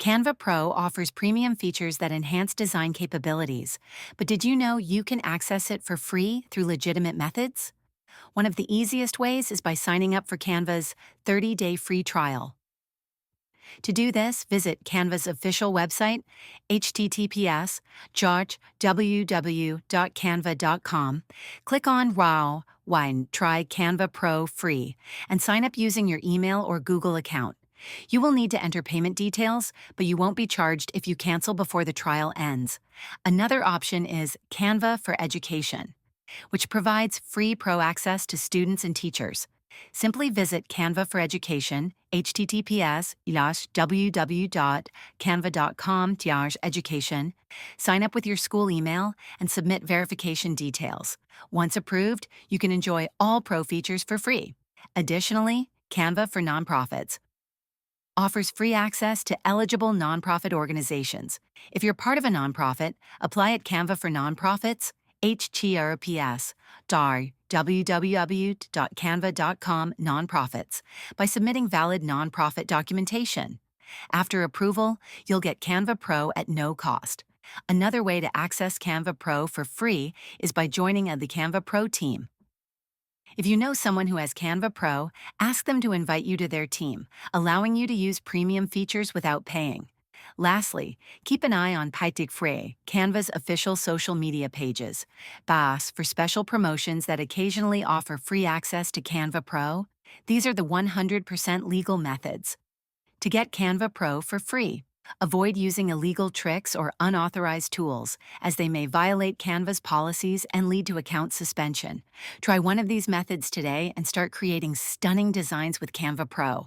Canva Pro offers premium features that enhance design capabilities, but did you know you can access it for free through legitimate methods? One of the easiest ways is by signing up for Canva's 30-day free trial. To do this, visit Canva's official website, https www.canva.com, click on Wow, Wine, try Canva Pro free, and sign up using your email or Google account. You will need to enter payment details, but you won't be charged if you cancel before the trial ends. Another option is Canva for Education, which provides free pro access to students and teachers. Simply visit Canva for Education, https://www.canva.com/education, sign up with your school email, and submit verification details. Once approved, you can enjoy all pro features for free. Additionally, Canva for Nonprofits offers free access to eligible nonprofit organizations. If you're part of a nonprofit, apply at Canva for Nonprofits, https www.canva.com nonprofits by submitting valid nonprofit documentation. After approval, you'll get Canva Pro at no cost. Another way to access Canva Pro for free is by joining the Canva Pro Team. If you know someone who has Canva Pro, ask them to invite you to their team, allowing you to use premium features without paying. Lastly, keep an eye on Paitik Frey, Canva's official social media pages, BAS for special promotions that occasionally offer free access to Canva Pro. These are the 100% legal methods. To get Canva Pro for free, avoid using illegal tricks or unauthorized tools, as they may violate Canva's policies and lead to account suspension. Try one of these methods today and start creating stunning designs with Canva Pro.